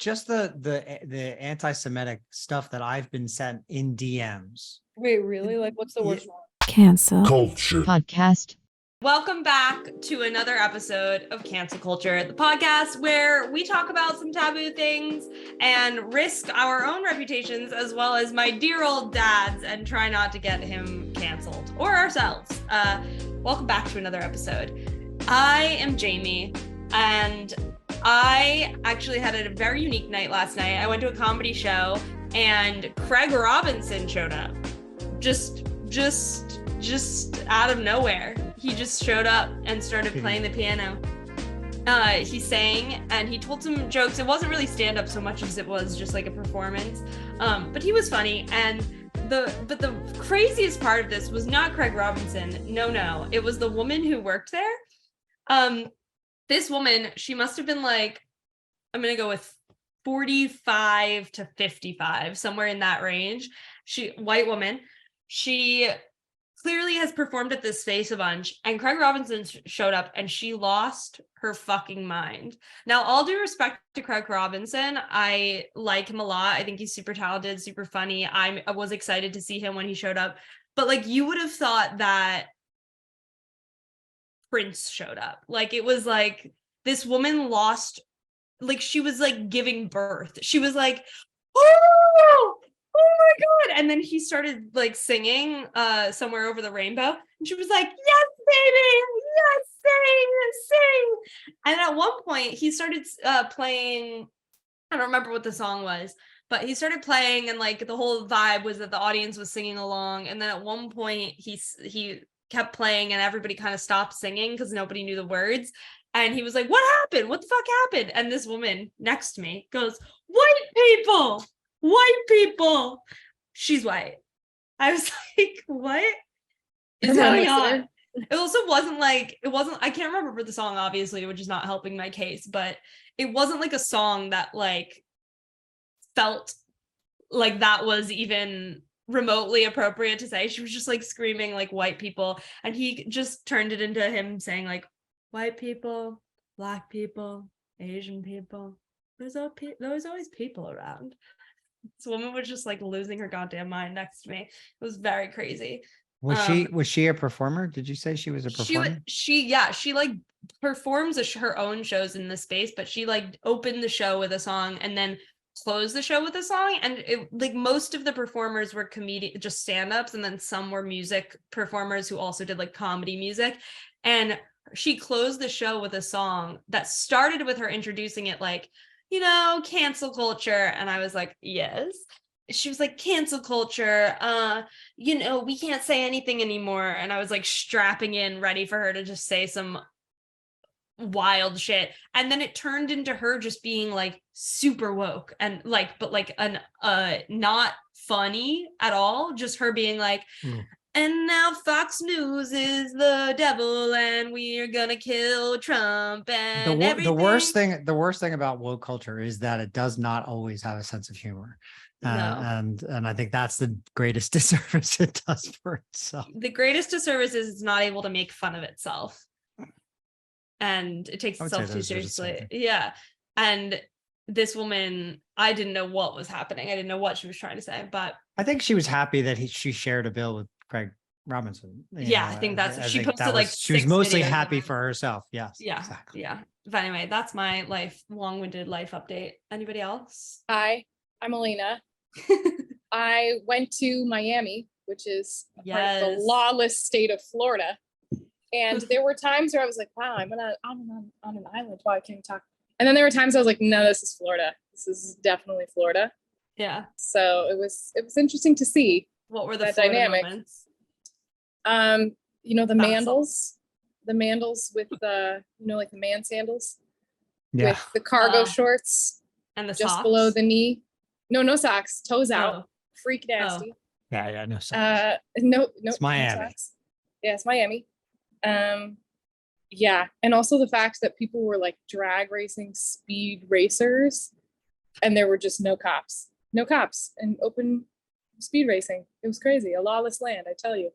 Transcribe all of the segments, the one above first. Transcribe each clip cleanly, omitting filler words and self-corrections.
the anti-Semitic stuff that I've been sent in DMs. Wait, really? Like, what's the worst one? Cancel Culture podcast. Welcome back to another episode of Cancel Culture, the podcast where we talk about some taboo things and risk our own reputations as well as my dear old dad's and try not to get him canceled or ourselves. Welcome back to another episode. I am Jamie, and I actually had a very unique night last night. I went to a comedy show and Craig Robinson showed up. Just out of nowhere. He just showed up and started playing the piano. He sang and he told some jokes. It wasn't really stand-up so much as it was just like a performance. But he was funny. And the craziest part of this was not Craig Robinson. No. It was the woman who worked there. This woman, she must have been like, I'm going to go with 45 to 55, somewhere in that range. White woman. She clearly has performed at this space a bunch, and Craig Robinson showed up and she lost her fucking mind. Now, all due respect to Craig Robinson, I like him a lot. I think he's super talented, super funny. I was excited to see him when he showed up, but like you would have thought that Prince showed up. Like it was like this woman lost, like she was like giving birth. She was like, oh my God. And then he started like singing Somewhere Over the Rainbow. And she was like, yes, baby. Yes, sing. And at one point he started playing, I don't remember what the song was, but he started playing and like the whole vibe was that the audience was singing along. And then at one point he kept playing and everybody kind of stopped singing because nobody knew the words. And he was like, what happened? What the fuck happened? And this woman next to me goes, white people. She's white. I was like, what is going on? It also wasn't, I can't remember the song, obviously, which is not helping my case, but it wasn't like a song that like felt like that was even remotely appropriate to say. She was just like screaming like white people. And he just turned it into him saying like white people, black people, Asian people. There's always people around. This woman was just like losing her goddamn mind next to me. It was very crazy. Was she a performer? Did you say she was a performer? She like performs her own shows in this space, but she like opened the show with a song and then closed the show with a song. And it, like most of the performers were just stand-ups, and then some were music performers who also did like comedy music. And she closed the show with a song that started with her introducing it like, you know, cancel culture. And I was like, yes. She was like, cancel culture, you know, we can't say anything anymore. And I was like strapping in, ready for her to just say some wild shit. And then it turned into her just being like super woke and like, but like not funny at all. Just her being like, and now Fox News is the devil, and we are gonna kill Trump. And the worst thing about woke culture is that it does not always have a sense of humor. No. And I think that's the greatest disservice it does for itself. The greatest disservice is it's not able to make fun of itself, and it takes itself too seriously. Yeah, and this woman, I didn't know what was happening. I didn't know what she was trying to say, but I think she was happy that she shared a bill with Craig Robinson. I think that's she posted like she was mostly happy for herself. Yes. Yeah. Exactly. Yeah. But anyway, that's my long-winded life update. Anybody else? Hi, I'm Elena. I went to Miami, which is part of the lawless state of Florida. And there were times where I was like, wow, I'm on an island. Wow, I can't even talk. And then there were times I was like, no, this is Florida. This is definitely Florida. Yeah. So it was interesting to see. What were the dynamic moments? You know, the mandals with like the man sandals with the cargo shorts and the just socks? below the knee. No socks, toes out. Freak nasty. Yeah, no socks. No, it's Miami. No socks. Yeah, it's Miami. Yeah, and also the fact that people were like drag racing speed racers, and there were just no cops and open speed racing. It was crazy, a lawless land, I tell you.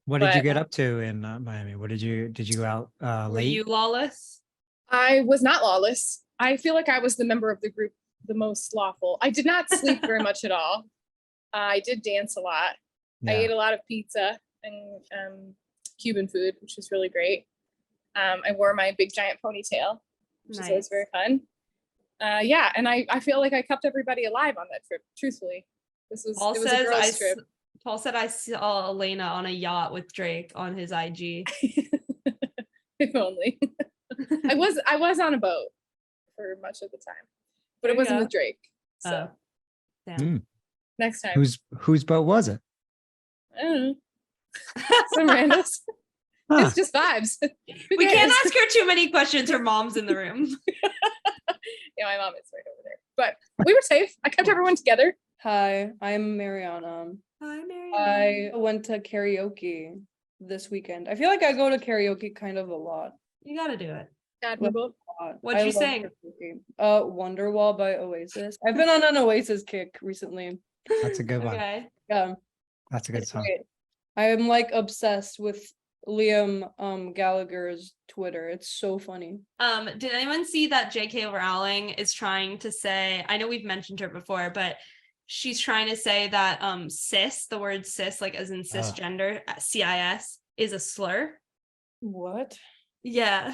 What did you get up to in Miami? Did you go out late? Were you lawless? I was not lawless. I feel like I was the member of the group the most slothful. I did not sleep very much at all. I did dance a lot. I ate a lot of pizza and Cuban food, which was really great. I wore my big giant ponytail, which is always very fun. Yeah, and I feel like I kept everybody alive on that trip, truthfully. It was a girls' trip. Paul said I saw Elena on a yacht with Drake on his IG. If only. I was on a boat for much of the time, but it wasn't with Drake. So next time. Whose boat was it? I don't know. Some randos. It's just vibes. We can't ask her too many questions. Her mom's in the room. Yeah, my mom is right over there. But we were safe. I kept everyone together. Hi, I'm Mariana. Hi, Mariana. I went to karaoke this weekend. I feel like I go to karaoke kind of a lot. You gotta do it. Admirable. What'd you sing? Wonderwall by Oasis. I've been on an Oasis kick recently. That's a good one. Okay. Yeah. That's a good song. Great. I am like obsessed with Liam Gallagher's Twitter. It's so funny. Did anyone see that J.K. Rowling is trying to say, I know we've mentioned her before, but she's trying to say that cis, the word cis, like as in cisgender, CIS, is a slur. What? Yeah,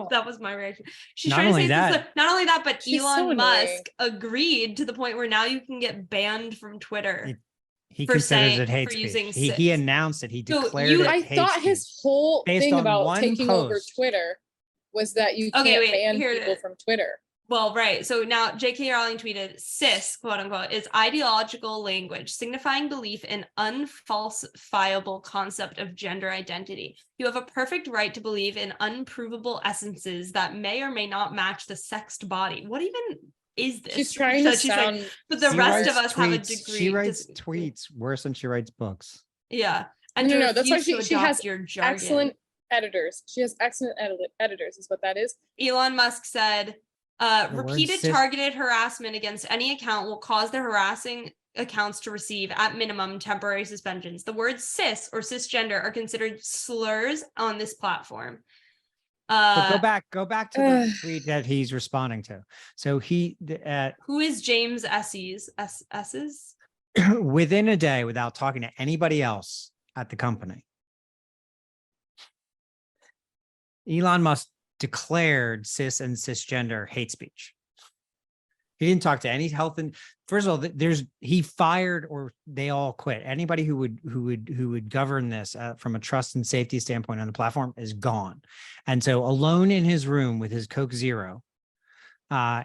that was my reaction. She's Not trying to only say that- not only that, but She's so Elon annoying. Musk agreed to the point where now you can get banned from Twitter. He For considers saying- it hate for using speech. He cis. announced it. He So declared you- it I hate thought speech. his whole Based thing on about one taking over post. Twitter was that you Okay, can't wait, ban here it people is. from Twitter. Well, right. So now J.K. Rowling tweeted, cis, quote unquote, is ideological language signifying belief in unfalsifiable concept of gender identity. You have a perfect right to believe in unprovable essences that may or may not match the sexed body. What even is this? She's trying to She's like, sound. but the She rest of writes us have a tweets- degree. She writes tweets worse than she writes books. Yeah. And No, to no, that's why refuse to she adopt has your jargon. excellent editors. She has excellent editors, is what that is. Elon Musk said, The word repeated cis- targeted harassment against any account will cause the harassing accounts to receive, at minimum, temporary suspensions. The words cis or cisgender are considered slurs on this platform. But go back to the tweet that he's responding to. So Who is James Esses? Esses? within a day, without talking to anybody else at the company, Elon Musk declared cis and cisgender hate speech. He didn't talk to any health and first of all, he fired or they all quit. Anybody who would govern this from a trust and safety standpoint on the platform is gone. And so alone in his room with his Coke Zero,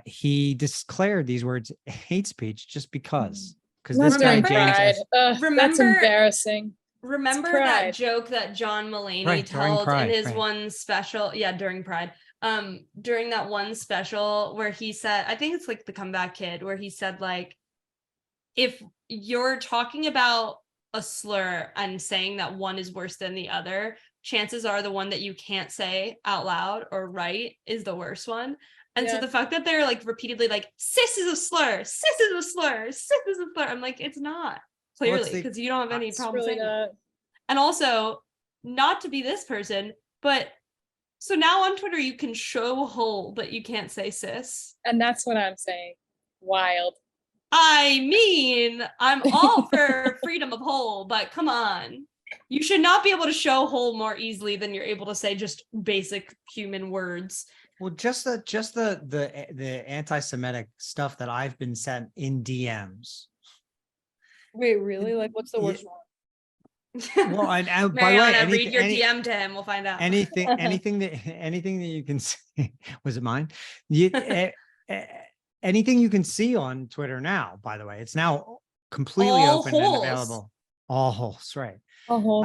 he declared these words hate speech just because That's this guy during James Pride. That's Remember- embarrassing. Remember Pride. that joke that John Mulaney Right, during told Pride, in his right. one special? Yeah, during Pride. During that one special where he said, I think it's like The Comeback Kid, where he said, like, if you're talking about a slur and saying that one is worse than the other, chances are the one that you can't say out loud or write is the worst one. And so Yeah. the fact that they're like repeatedly like, cis is a slur, cis is a slur, cis is a slur. I'm like, it's not clearly the- because you don't have any It's problem really saying it. not. And also, not to be this person, but so now on Twitter you can show whole, but you can't say cis. And that's what I'm saying. Wild. I mean, I'm all for freedom of whole, but come on. You should not be able to show whole more easily than you're able to say just basic human words. Well, just the anti-Semitic stuff that I've been sent in DMs. Wait, really? Like, what's the Yeah. worst one? Well, and by the way, Mariana, read your any- DM to him. We'll find out. anything that you can see, was it mine? Anything you can see on Twitter now, by the way, it's now completely All open holes. and available. All holes, right? Oh,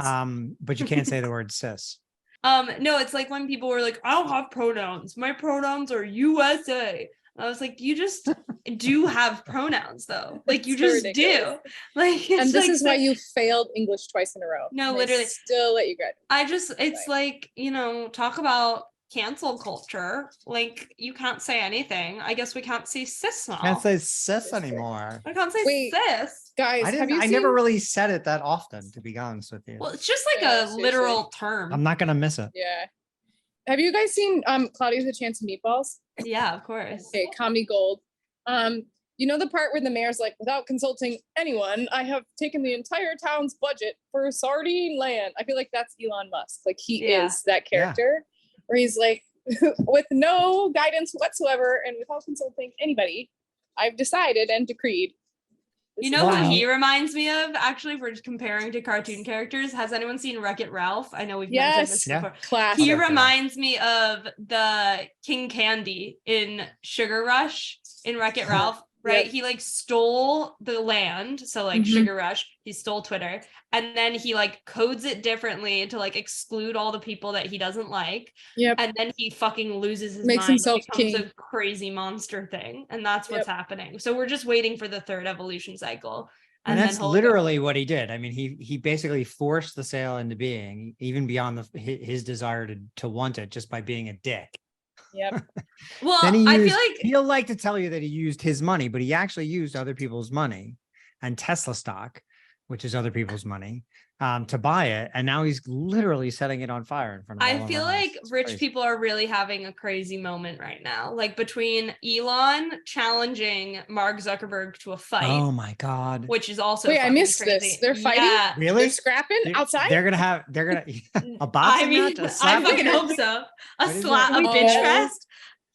But you can't say the word cis. No, it's like when people were like, I don't have pronouns. My pronouns are USA. I was like, you just do have pronouns though. Like you It's so just ridiculous. do. Like, and it's this like, is why you failed English twice in a row. No, And they literally. still let you graduate. it's like, talk about cancel culture. Like you can't say anything. I guess we can't say cis now. Can't say cis anymore. I can't say Wait. cis. Guys, have you I seen? never really said it that often, to be honest with you. Well, it's just like Yeah, a seriously. literal term. I'm not gonna miss it. Yeah. Have you guys seen Claudia's a Chance of Meatballs? Yeah, of course. Okay, Comedy Gold. You know the part where the mayor's like, without consulting anyone, I have taken the entire town's budget for sardine land. I feel like that's Elon Musk. Like he is that character where he's like, with no guidance whatsoever and without consulting anybody, I've decided and decreed. You know who he reminds me of, actually, if we're just comparing to cartoon characters? Has anyone seen Wreck-It Ralph? I know we've mentioned this before. Classic. He reminds me of the King Candy in Sugar Rush in Wreck-It Ralph, right? He like stole the land. So like Sugar Rush, he stole Twitter. And then he like codes it differently to like exclude all the people that he doesn't like. And then he fucking loses his Makes mind. himself becomes king. a crazy monster thing. And that's what's happening. So we're just waiting for the third evolution cycle. And that's literally what he did. I mean, he basically forced the sale into being, even beyond his desire to want it, just by being a dick. Well, I feel like he'll like to tell you that he used his money, but he actually used other people's money and Tesla stock, which is other people's money, to buy it. And now he's literally setting it on fire in front of all I feel like rich people are really having a crazy moment right now. Like between Elon challenging Mark Zuckerberg to a fight. Oh my God. Which is also I missed crazy. this. They're fighting? Really? They're scrapping outside? They're gonna a boxing match? A slap I fucking hope so. A bitch fest.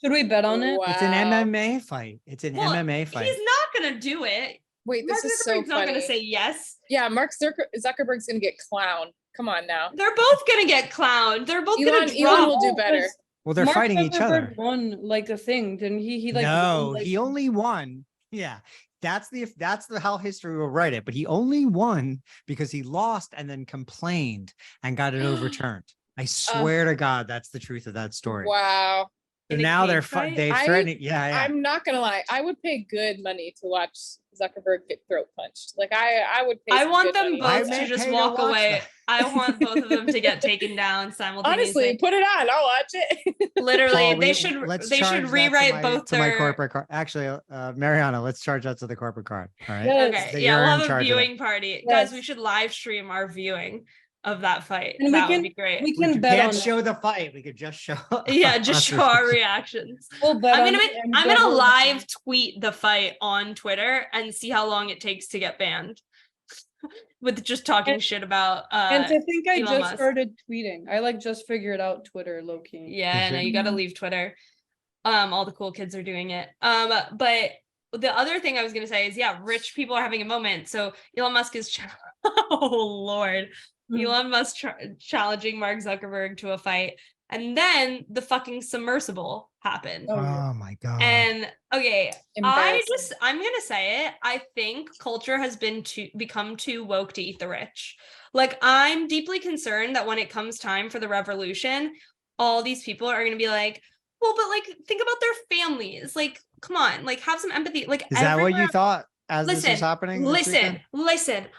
Should we bet on it? Wow. It's an MMA fight. It's an MMA fight. He's not gonna do it. Wait, this is so funny. Not gonna say yes. Yeah, Mark Zuckerberg's gonna get clowned. Come on now. They're both gonna get clowned. They're both Elon will do better. Well, they're fighting each other. Won like a thing, didn't he? He like no, he only won. Yeah, that's how history will write it. But he only won because he lost and then complained and got it overturned. I swear to God, that's the truth of that story. Wow. And now they're threatening. Yeah. I'm not gonna lie. I would pay good money to watch Zuckerberg get throat punched. Like I would pay. I want them both to just walk away. I want both of them to get taken down simultaneously. Honestly, put it on. I'll watch it. Literally, they should rewrite both to my corporate card. Actually, Mariana, let's charge that to the corporate card. All right. Yes. Okay. Yeah, we'll have a viewing party. Guys, we should live stream our viewing of that fight. And that would be great. We can bet on show the fight. We could just show. Just show our reactions. We'll bet I'm gonna live tweet the fight on Twitter and see how long it takes to get banned. With just talking shit about and I think I Elon just Musk. started tweeting. I like just figured out Twitter low key. Yeah, no, you gotta leave Twitter. All the cool kids are doing it. But the other thing I was gonna say is rich people are having a moment. So Elon Musk is oh Lord. Elon Musk challenging Mark Zuckerberg to a fight. And then the fucking submersible happened. Oh my God. And okay, I'm gonna say it. I think culture has become too woke to eat the rich. Like, I'm deeply concerned that when it comes time for the revolution, all these people are gonna be like, well, but like, think about their families. Like, come on, like, have some empathy. Like, is that what you thought? This is happening. Listen.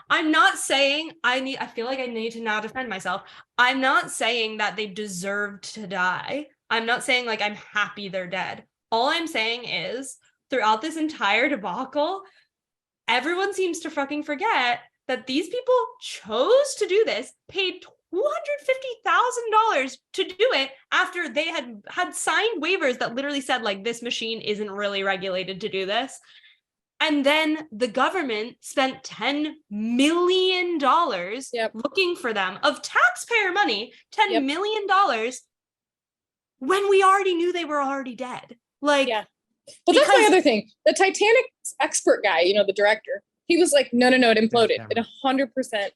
I'm not saying I feel like I need to now defend myself. I'm not saying that they deserved to die. I'm not saying like I'm happy they're dead. All I'm saying is throughout this entire debacle, everyone seems to fucking forget that these people chose to do this, paid $250,000 to do it after they had signed waivers that literally said like this machine isn't really regulated to do this. And then the government spent $10 million looking for them of taxpayer money, $10 million when we already knew they were already dead. Like, but that's my other thing. The Titanic expert guy, the director, he was like, no, it imploded. It 100%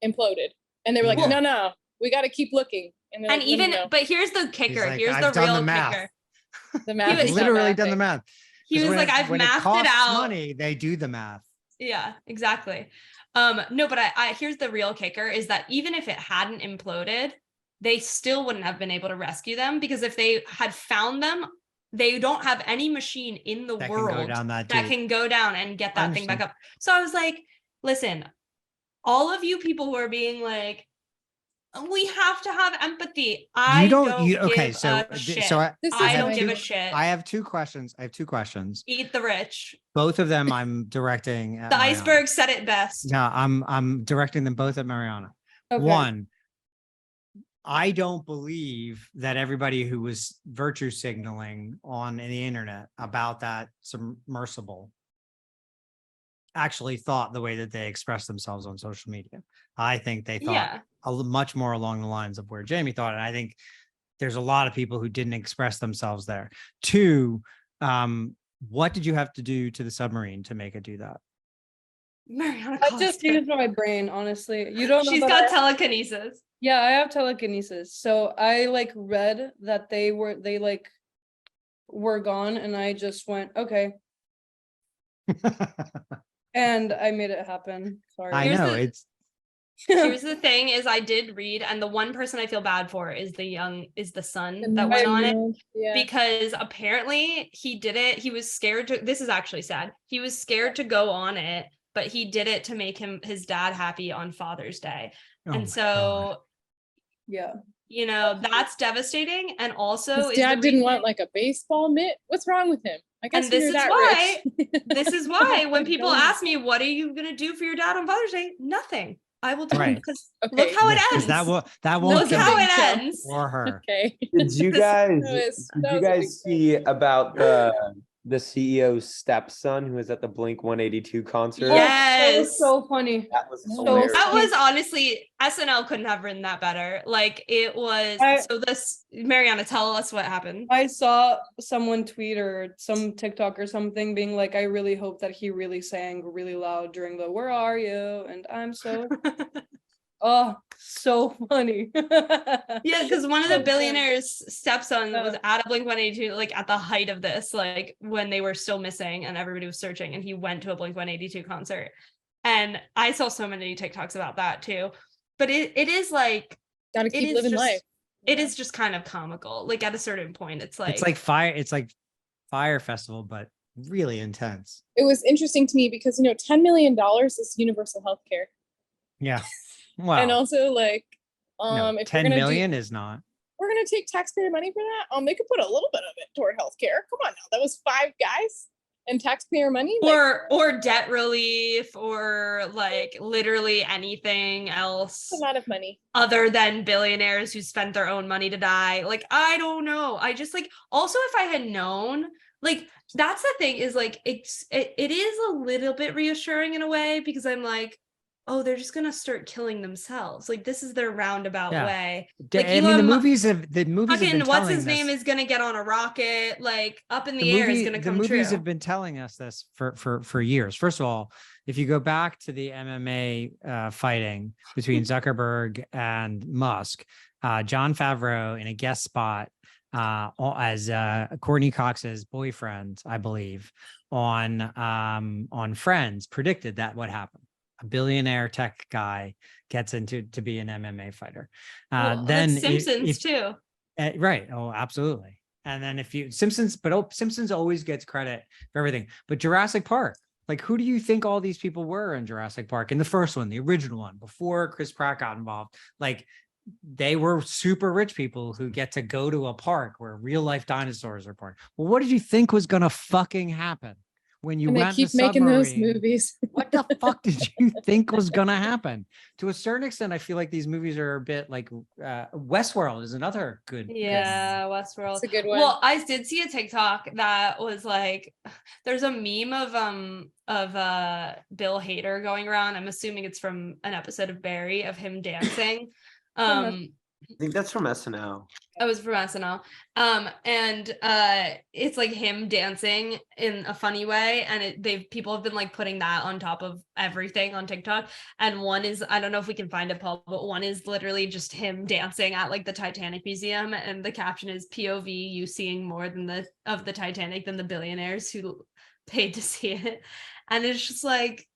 imploded. And they were like, no, we got to keep looking. And like, even, no. But here's the kicker. Like, here's the real kicker. The math. He's literally done the math. He was like, I've mathed it out. Money, they do the math. Yeah, exactly. No, but I here's the real kicker is that even if it hadn't imploded, they still wouldn't have been able to rescue them because if they had found them, they don't have any machine in the world that can go down and get that thing back up. So I was like, listen, all of you people who are being like, we have to have empathy. I don't give a shit. I don't give a shit. I have two questions. Eat the rich. Both of them I'm directing at the iceberg said it best. No, I'm directing them both at Mariana. Okay. One, I don't believe that everybody who was virtue signaling on the internet about that submersible actually thought the way that they express themselves on social media. I think they thought Yeah. much more along the lines of where Jamie thought. And I think there's a lot of people who didn't express themselves there. Two, what did you have to do to the submarine to make it do that? Mariana I just Costa. used my brain, honestly. You don't know. She's but got I- telekinesis. Yeah, I have telekinesis. So I like read that they like were gone, and I just went, okay. And I made it happen. Sorry. I Here's know the- it's Here's the thing is I did read, and the one person I feel bad for is the son that went on it. Yeah. Because apparently he did it. He was scared to, this is actually sad. He was scared to go on it, but he did it to make his dad happy on Father's Day. oh And my so, God. Yeah. you know, that's devastating. And also His dad didn't want like a baseball mitt. What's wrong with him? I guess And when this you're is that why- rich. this is why when people Don't. ask me, what are you gonna do for your dad on Father's Day? Nothing. I will do Right. because Okay. look how it Yeah, 'cause ends. that Look won't kill how me it Big show. ends. or her. Okay. Did you This- guys that was did a you big guys see about the CEO's stepson who was at the Blink 182 concert? Oh, that Yes. was so funny. That was So hilarious. That was honestly, SNL couldn't have written that better. Like it was. So this, Mariana, tell us what happened. I saw someone tweet or some TikTok or something being like, I really hope that he really sang really loud during the "Where are you?" and I'm so oh, so funny. Yeah, because one of So the good. billionaire's stepson was Yeah. at a Blink 182, like at the height of this, like when they were still missing and everybody was searching, and he went to a Blink 182 concert. And I saw so many TikToks about that too. But it is like Gotta it keep is living just life. it is just kind of comical. Like at a certain point, it's like It's like Fire Festival, but really intense. It was interesting to me because $10 million is universal health care. Yeah. Wow. And also like no, if you're 10 gonna million is not. we're gonna take taxpayer money for that. They could put a little bit of it toward healthcare. Come on now. That was 5 guys and taxpayer money. or debt relief or like literally anything else That's a lot of money. other than billionaires who spent their own money to die. Like, I don't know. I just like, also if I had known, like, that's the thing is like, it is a little bit reassuring in a way because I'm like, oh, they're just gonna start killing themselves. Like this is their roundabout Yeah. way. I mean, Elon the Mu- movies have been Fucking what's his telling name this. is gonna get on a rocket, like up in the air is gonna come The movies true. have been telling us this for years. First of all, if you go back to the MMA fighting between Zuckerberg and Musk, John Favreau in a guest spot as Courtney Cox's boyfriend, I believe, on Friends, predicted that would happen. A billionaire tech guy gets to be an MMA fighter. Well, Then that's Simpsons too. right. Oh, absolutely. And then if you Simpsons always gets credit for everything. But Jurassic Park, like who do you think all these people were in Jurassic Park? In the first one, the original one, before Chris Pratt got involved, like they were super rich people who get to go to a park where real life dinosaurs are born. Well, what did you think was gonna fucking happen when you And they went keep to making those submarine? movies. What the fuck did you think was gonna happen? To a certain extent, I feel like these movies are a bit like Westworld is another good. Yeah, Westworld. It's a good one. Well, I did see a TikTok that was like, there's a meme of Bill Hader going around. I'm assuming it's from an episode of Barry of him dancing. I think that's from SNL. I was from SNL. And it's like him dancing in a funny way. And people have been like putting that on top of everything on TikTok. And one is, I don't know if we can find it, Paul, but one is literally just him dancing at like the Titanic Museum. And the caption is POV, you seeing more of the Titanic than the billionaires who paid to see it. And it's just like,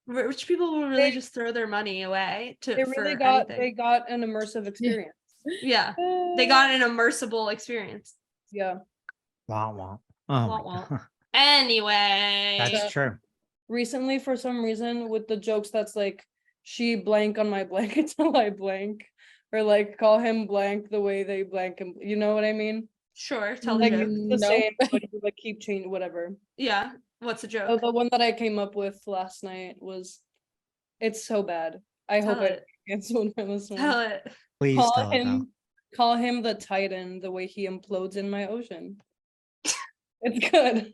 rich people will really just throw their money away They really got an immersive experience. Yeah, they got an immersible experience. Yeah. Wah, wah. Wah, Oh, wah. my God. Anyway, That's true. Recently, for some reason, with the jokes that's like, she blank on my blank until I blank, or like call him blank the way they blank him. You know what I mean? sure, tell Like the it's joke. the No. same, but you like keep changing whatever. Yeah, what's the joke? Oh, the one that I came up with last night was, it's so bad. I Tell hope I it. cancel when I was Tell it. Please Call tell it though. call him the Titan the way he implodes in my ocean. It's good.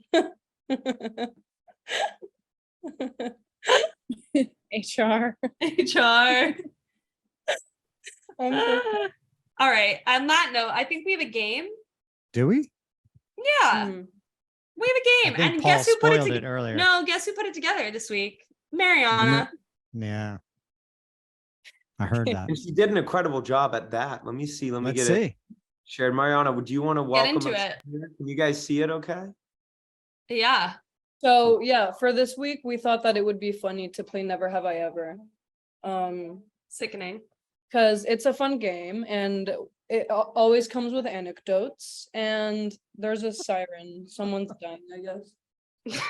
HR. HR. I'm so- All right. On that note, I think we have a game. Do we? Yeah, Hmm. we have a I game. think And Paul guess who put it spoiled together? it earlier. No, guess who put it together this week? Mariana. Yeah. I heard that. And she did an incredible job at that. Let me see. Let me Let's get it see. shared. Mariana, would you want to Get welcome into us it. here? Can you guys see it okay? Yeah. So yeah, for this week, we thought that it would be funny to play Never Have I Ever. Sickening. Because it's a fun game and it always comes with anecdotes and there's a siren. Someone's dying, I guess.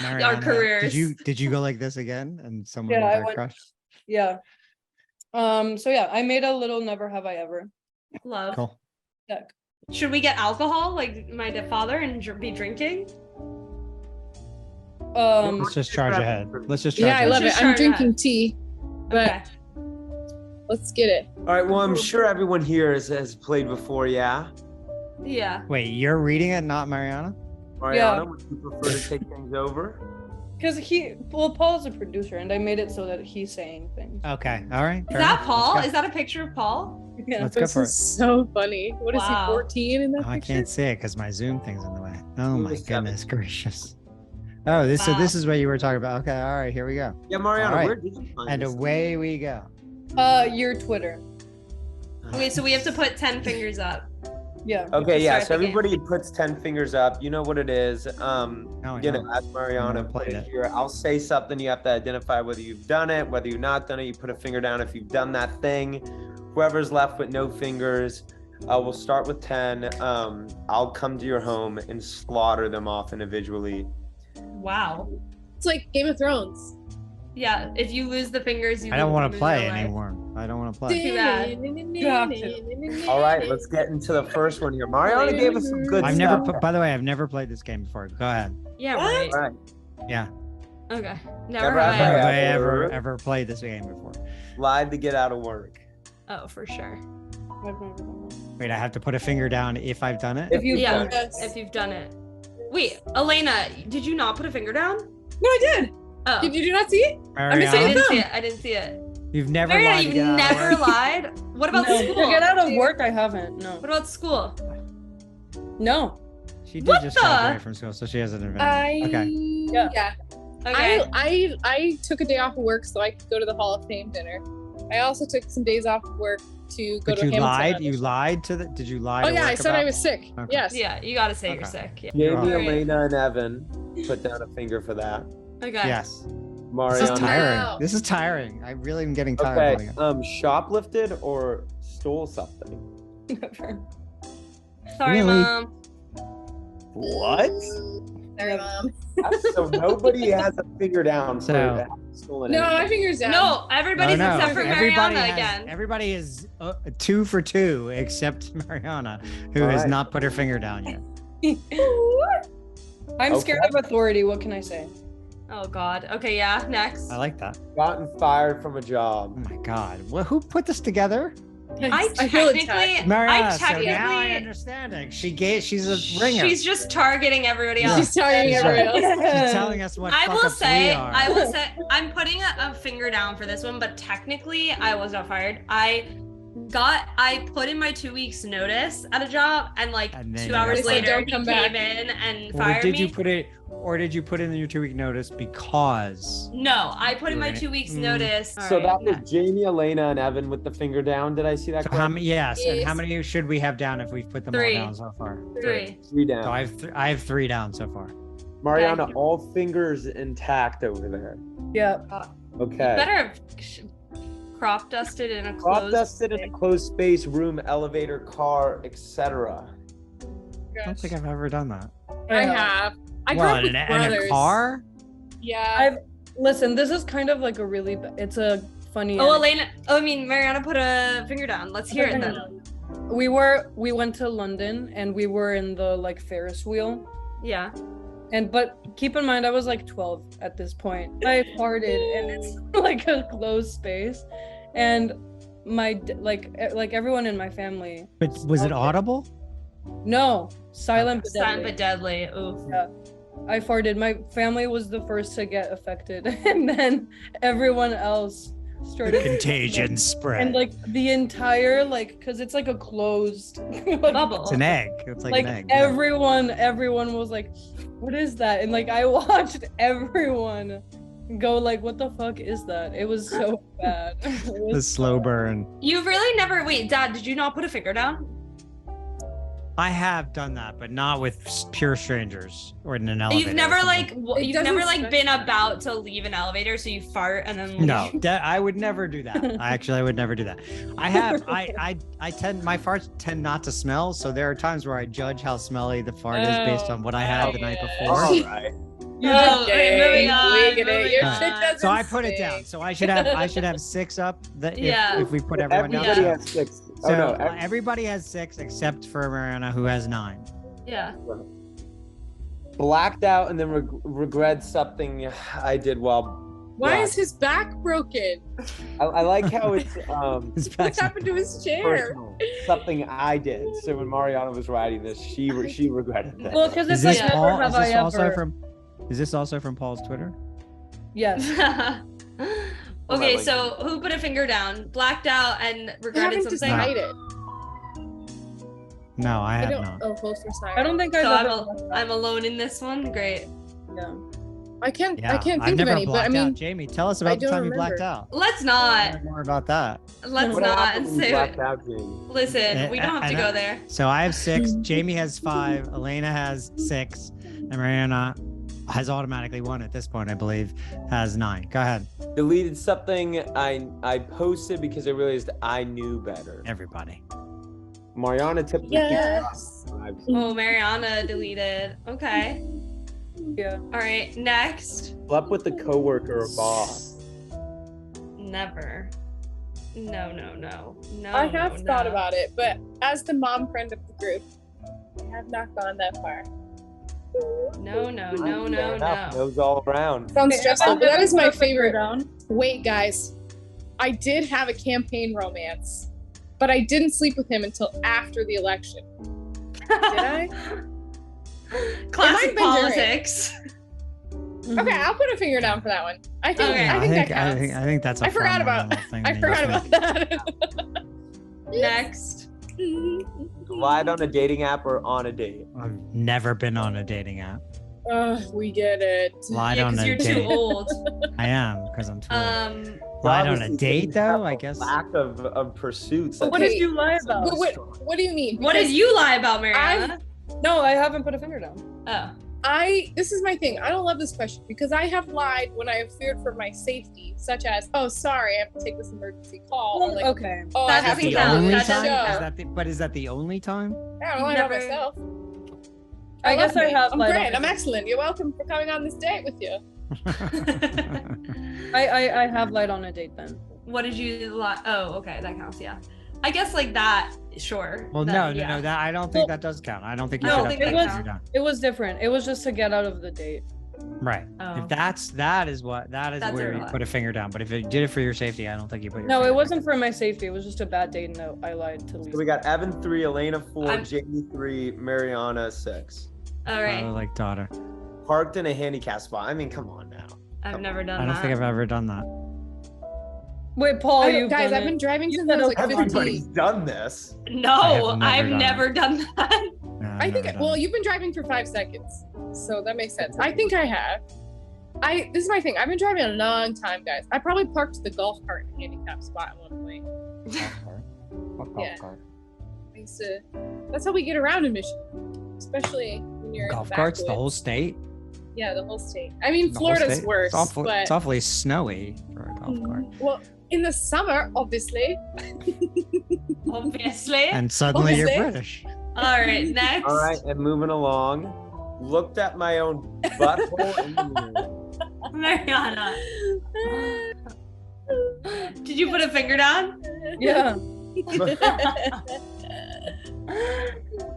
Mariana, careers. Did you go like this again and someone Yeah, I got went- crushed? Yeah. So yeah, I made a little Never Have I Ever Love. Cool. deck. Should we get alcohol like my father and be drinking? Let's just charge ahead. Let's just charge Yeah, I ahead. love it. Just I'm start drinking ahead. tea, but Okay. let's get it. All right. Well, I'm sure everyone here has played before. Yeah. Yeah. Wait, you're reading it, not Mariana? Mariana, would you prefer to take things over? Because Paul's a producer and I made it so that he's saying things. Okay. All right. Is fair that enough. Paul? Let's Is that a picture of Paul? Yeah. Let's go This for is it. so funny. What is Wow. he, 14 in that Oh, I picture? can't see it because my Zoom thing's in the way. Oh He my was 7. goodness gracious. Oh, this so Wow. this is what you were talking about. Okay, all right, here we go. Yeah, Mariana, All right. where did you find And this? away we go. Your Twitter. Wait, so we have to put 10 fingers up. Yeah. Okay, to yeah. start So the game. everybody puts 10 fingers up. You know what it is. I You know, know. ask Mariana, never put played it it. here. I'll say something. You have to identify whether you've done it, whether you've not done it. You put a finger down if you've done that thing. Whoever's left with no fingers, we'll start with 10. I'll come to your home and slaughter them off individually. Wow. It's like Game of Thrones. Yeah. If you lose the fingers, you I don't want to lose play your life. anymore. I don't want to play. Too bad. You have All right, let's get into the first one here. Mariana gave us some good I've stuff. never put, by the way, I've never played this game before. Go ahead. Yeah, What? right. All right. Yeah. Okay. Never Never have have I Have ever. I ever- ever played this game before? Lied to get out of work. Oh, for sure. I've never done that. Wait, I have to put a finger down if I've done it? If you've Yeah. done it. Yes. If you've done it. Wait, Elena, did you not put a finger down? No, I did. Oh. Did you not see it? I Mariana, didn't see it. I didn't see it. you've never Mariana, lied to you've get out of never work? lied? What about No, school? to get out of work, I haven't. No. What about school? No. She did What just the- graduate from school, so she has an advantage. Okay. Yeah. Okay. I took a day off of work so I could go to the Hall of Fame dinner. I also took some days off of work to go But to you Hamilton lied? You audition. lied to the, did you lie Oh to yeah, I work said I about- was sick. Okay. Yes. Yeah, you gotta say you're Okay. sick. Yeah. Jamie, Alright. Elena, and Evan put down a finger for that. Okay. Yes. This Mariana. is tiring. Wow. This is tiring. I really am getting tired. Okay. playing it. Shoplifted or stole something? Never. Sorry, Really? Mom. What? Sorry, Mom. So nobody has a finger down for So- having stolen No, anything. my finger's down. No, everybody's No, no. except for Everybody Mariana has- again. Everybody is 2 for 2 except Mariana, who has Alright. not put her finger down yet. I'm scared Okay. of authority. What can I say? Oh God. Okay, yeah. Next. I like that. Gotten fired from a Oh job. my God. Well, who put this together? I feel technically, attacked. Mariana. I So now I technically, understand it. She's a ringer. she's just targeting everybody Yeah. else. She's telling She's everybody else. She's telling us what I will fuck-ups we say, are. I'm putting a finger down for this one, but technically I was not fired. I put in my 2 weeks notice at a job, and like And then 2 you hours got later fired. he Don't come came back. in and Or fired did me. you put it? Or did you put in your 2 week notice because? No, I put in my Right. 2 weeks Mm. notice. So Alright, that was Jamie, Elena, and Evan with the finger down. Did I see that So how correctly? many? Yes. And how Yes. many should we have down if we've put them 3. all down so far? 3. 3 down. So I have 3 down so far. Mariana, Okay. all fingers intact over there. Yeah. Okay. Better have crop dusted in a Crop closed. dusted in a closed space, room, elevator, car, etc. I don't think I've ever done that. I have. I grew What, up with in a brothers. car? Yeah. Listen, this is kind of like a really. It's a funny. Oh, anecdote. Elena. Mariana put a finger down. Let's hear it then. We went to London and we were in the like Ferris wheel. Yeah. But keep in mind, I was like 12 at this point. I farted, and it's like a closed space, and like everyone in my family. But was it audible? No, silent but Silent deadly. but deadly. Oof. I farted. My family was the first to get affected, and then everyone else started. Contagion spread. And like the entire because it's like a closed Bubble. It's an egg. It's like an egg. everyone was like, what is that? And like I watched everyone go like, what the fuck is that? It was so bad. It The was slow burn. You've really never, wait, Dad, did you not put a finger down? I have done that, but not with pure strangers or in an elevator. You've never or something. you've never like been about to leave an elevator, so you fart and then leave. No, I would never do that. I would never do that. I have. I tend, my farts tend not to smell, so there are times where I judge how smelly the fart is based on what I had the night before. All right. Moving on. Moving on. So I put it down. So I should have 6 up. If we put everyone down. Everybody So- has 6. So Oh no, everybody has 6 except for Mariana, who has 9. Yeah. blacked out and then regret something I did while. Why is his back broken? I like how it's His What back's not- happened to his chair? personal. Something I did. So when Mariana was writing this, she regretted that. Well, because Is it's this like never Paul? have Is I this also ever. from? Is this also from Paul's Twitter? Yes. Okay, so who put a finger down? Blacked out and I regretted haven't something? decided. No, I I have don't. not. Oh, both were silent. I don't think I've So ever. I'm alone in this one. Great. Yeah. I can't. Yeah, I can't I've think of never any. But I blacked out. mean, Jamie, tell us I about the don't time you blacked remember. out. Let's not. More about that. Let's What not happened when you say blacked it. out, Jamie? Listen, we don't have to And go there. So I have 6. Jamie has 5. Elena has 6, and Mariana has automatically 1 at this point, I believe, has 9. Go ahead, Deleted something I posted because I realized I knew better. everybody. Mariana tipped yes. Oh, Mariana deleted. Okay. Yeah. All right. Next. Slept with a coworker or boss. Never. No. I have no, thought no. about it, but as the mom friend of the group, I have not gone that far. No. Those all around. Sounds Okay, stressful, I've but that never is my put a finger favorite. down. Wait, guys, I did have a campaign romance, but I didn't sleep with him until after the election. Did I? Classic It might have been politics. Okay, I'll put a finger down for that one. I think. Okay. I think that counts. I think that's a I forgot fun about- little thing I that you forgot should- about that. Next. Lied on a dating app or on a date. I've never been on a dating app. We get it. Lied Yeah, on because a you're date. too old. I am because I'm too old. Lied on a Obviously, date you though, have I a guess. Lack of pursuits. What Okay. did you lie about? But what do you mean? What did Because you lie about, Mariana? No, I haven't put a finger down. Oh. This is my thing. I don't love this question because I have lied when I have feared for my safety, such as, oh, sorry, I have to take this emergency call. Or Well, like, okay. oh, That I have doesn't to count. go to Only the That doesn't time? show. Is that the, but is that the only time? I don't lie about Never- myself. I guess love I me. have I'm lied great. on I'm myself. excellent. You're welcome for coming on this date with you. I have lied on a date then. What did you lie? Oh, okay, that counts. Yeah. I guess like that. Sure. Well, That- no, yeah. that I don't think that does count. I don't think you No, should I have think to that take counts. it down. It was different. It was just to get out of the date. Right. Oh. If that is That's where a you lie. put a finger down. But if you did it for your safety, I don't think you put your No, finger it down. wasn't for my safety. It was just a bad date, and I lied to So we Lisa. got Evan 3, Elena 4, I'm- Jamie 3, Mariana 6. All right. Like daughter. Parked in a handicap spot. I mean, come on now. I've never done I don't that. think I've ever done that. Wait, Paul, you Guys, done I've been it. driving You since I said was like Everybody's 15. done this. No, I've never never done that. No, I've I think, never done well, it. you've been driving for 5 seconds, so that makes sense. I think I have. This is my thing. I've been driving a long time, guys. I probably parked the golf cart in a handicap spot at one point. What golf Yeah. cart? I used to, that's how we get around in Michigan, especially when you're Golf in the carts, the whole backwoods. state. Yeah, the whole state. I mean, The whole Florida's state? worse, It's but awfully snowy for a golf cart. well, in the summer, obviously. Obviously. And suddenly you're Obviously. British. All right, next. All right, and moving along. Looked at my own butthole in the mirror. Mariana. Did you put a finger down? Yeah.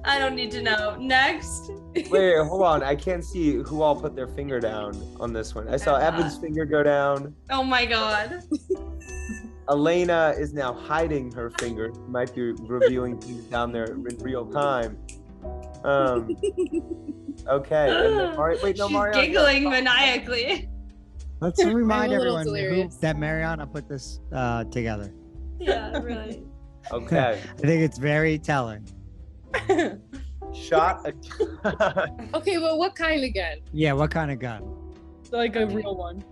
I don't need to know. Next. Wait, hold on. I can't see who all put their finger down on this one. I saw Evan's finger go down. Oh my god. Elena is now hiding her finger. She might be reviewing things down there in real time. Okay. And then wait, no, She's Mariana. giggling maniacally. Let's remind a little everyone delirious. that Mariana put this together. Yeah, really. Okay. I think it's very telling. Shot a Okay, well, what kind of gun? Yeah, what kind of gun? Like a real one.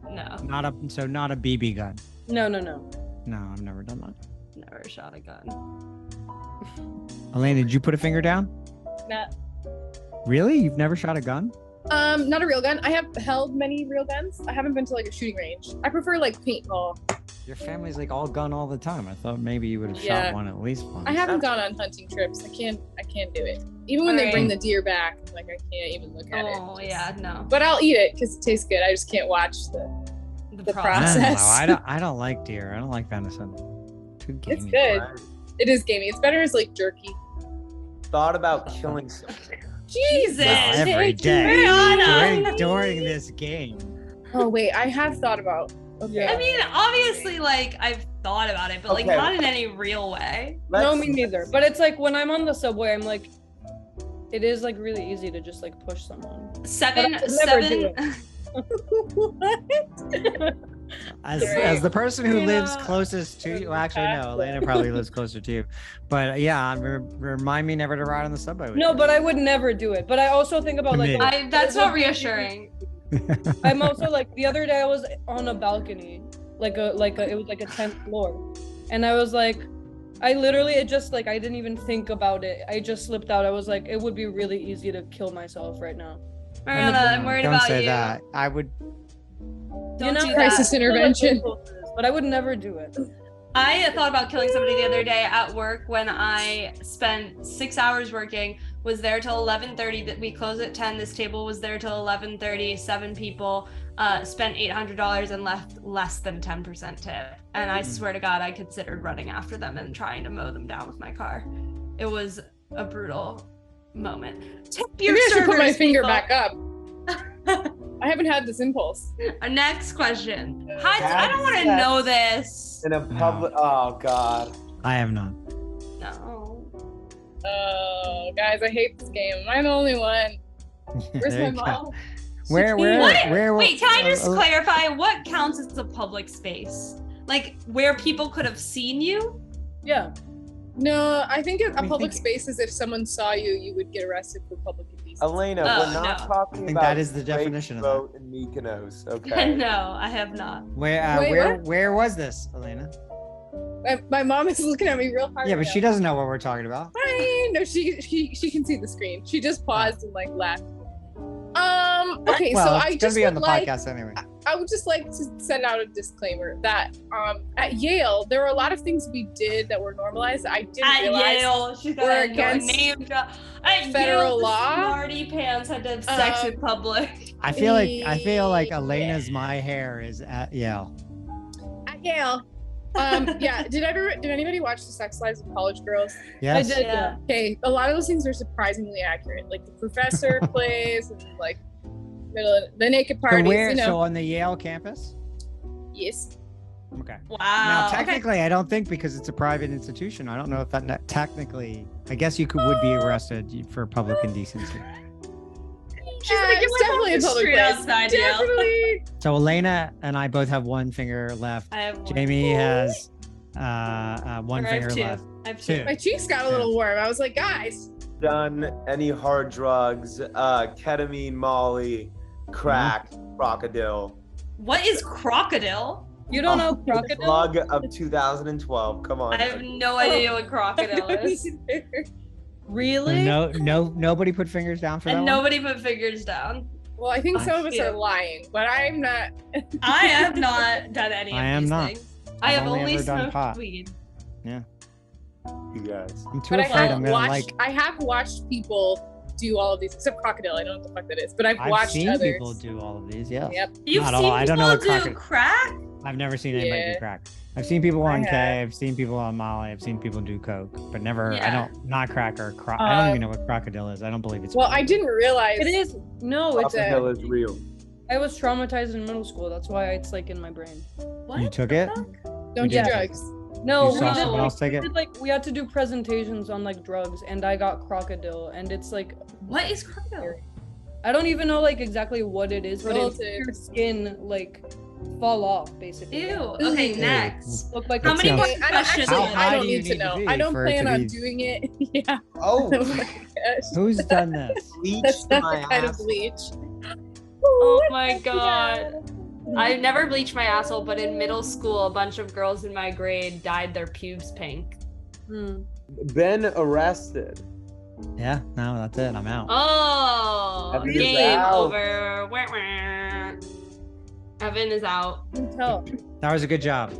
No, Not a BB gun. No. No, I've never done that. never shot a gun. Elena, did you put a finger down? Nah. Really? You've never shot a gun? Not a real gun. I have held many real guns. I haven't been to like a shooting range. I prefer like paintball. Your family's like all gun all the time. I thought maybe you would have Yeah. shot one at least once. I haven't gone on hunting trips. I can't do it. Even when they bring Alright. the deer back, like I can't even look at it. Oh yeah, no. But I'll eat it because it tastes good. I just can't watch the The I process. don't know. I don't like deer. I don't like venison. Too gamey. It's good. It is gamey. It's better as like jerky. Thought about killing something. Jesus. Wow, every day Mariana. during this game. Oh wait, I have thought about. Okay. I mean, obviously, like I've thought about it, but like Okay. not in any real way. No, me neither. But it's like when I'm on the subway, I'm like, it is like really easy to just like push someone. Seven. But I would never do As the person who lives Yeah. closest to you, well, actually no, Elena probably lives closer to you. But yeah, remind me never to ride on the subway. With No, you. but I would never do it. But I also think about like Committed. That's not reassuring. I'm also like the other day I was on a balcony, it was like a 10th floor, and I was like, I literally it just like I didn't even think about it. I just slipped out. I was like, it would be really easy to kill myself right now. Mariana, I'm worried Don't about say you. that. I would. Don't do Crisis that. intervention. But I would never do it. I thought about killing somebody the other day at work when I spent 6 hours working, was there till 11:30, that we closed at 10. This table was there till 11:30, 7 people, spent $800 and left less than 10% tip. And I swear to God, I considered running after them and trying to mow them down with my car. It was a brutal moment. Tip your Maybe I should put my servers, finger people. back up. I haven't had this impulse. Our next question. I don't want to know this. In a public. Oh God. I have not. No. Oh, guys, I hate this game. Am I the only one? Where's There my you go. mom? Where? Wait, can I just uh, clarify what counts as a public space? Like where people could have seen you? Yeah. No, I think a I public think- space is if someone saw you, you would get arrested for public indecency. Elena, Oh, we're not no. talking I think about that is the Drake's definition of that. boat in Mykonos. Okay. No, I have not. Wait, Where was this, Elena? My mom is looking at me real hard. Yeah, but right she now. doesn't know what we're talking about. Fine. No, she can see the screen. She just paused and like laughed. Okay, Well, so it's I gonna just be on would the like podcast anyway. I would just like to send out a disclaimer that at Yale there were a lot of things we did that were normalized that I didn't At realize. Yale, she's got we're a against name drop. At federal Yale, the law. Smarty pants had to have sex in public. I feel like Elena's my hair is at Yale. At Yale. Yeah. Did anybody watch The Sex Lives of College Girls? Yes. I did. Yeah. Okay, a lot of those things are surprisingly accurate. Like the professor plays and like the naked So parties. where? You know. So on the Yale campus? Yes. Okay. Wow. Now, okay. technically, I don't think because it's a private institution. I don't know if that technically. I guess you would be arrested for public indecency. She's Yeah, like, it's definitely a public street place. outside Yale. Definitely. So Elena and I both have one finger left. I have one. Jamie has one Or I have finger two. left. I have Two. two. My cheeks got a little warm. I was like, guys. Done any hard drugs? Ketamine, Molly, crack, crocodile. What is crocodile? You don't know The crocodile? Plug of 2012. Come on. I have no idea what crocodile is. Really? Nobody put fingers down for that And one? nobody put figures down. Well, I think some of us Yeah. are lying, but I'm not. I have not done any of I am these not. things. I I've have only only ever done smoked pot. weed. You guys. I'm too But I afraid have I'm gonna watched. I have watched people do all of these, except crocodile. I don't know what the fuck that is, but I've I've watched seen others. people do all of these. Yeah. Yep. You've Not seen all. I don't know people what do crocodile- crack? I've never seen anybody Yeah. do crack. I've seen people on I K. have. I've seen people on Molly. I've seen people do coke, but never. I Yeah. don't. Not crack or I don't even know what crocodile is. I don't believe it's. Well, I didn't realize It is. No, it's Crocodile is real. I was traumatized in middle school. That's why it's like in my brain. What? You took it. don't do Yeah. drugs. No, You we saw did, someone like, else take we it. did, like we had to do presentations on like drugs, and I got crocodile, and it's like What is crocodile? I don't even know like exactly what it is, but it's Relative. your skin like fall off basically. Ew. Okay, Ew. next. Look like How a many skin. more Okay, questions? How I high don't do you need to need to know. be I don't for it plan to on be- doing it. Yeah. Oh, Oh my gosh. Who's done this? bleach That's to not my the kind of ass. bleach. Oh my god. I never bleached my asshole, but in middle school, a bunch of girls in my grade dyed their pubes pink. Hmm. Been arrested. Yeah, no, that's it. I'm out. Oh, Evan is game out. over. Wah, wah. Evan is out. You can tell. That was a good job.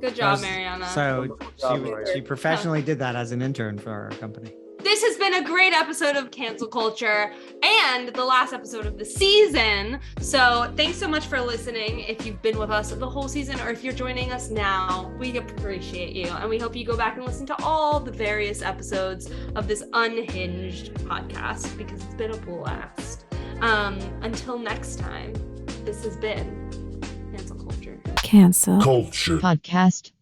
Good That job, was- Mariana. So Wonderful job, Maria. she professionally did that as an intern for our company. This has been a great episode of Cancel Culture and the last episode of the season. So thanks so much for listening. If you've been with us the whole season or if you're joining us now, we appreciate you. And we hope you go back and listen to all the various episodes of this unhinged podcast because it's been a blast. Until next time, this has been Cancel Culture. Cancel Culture. Podcast.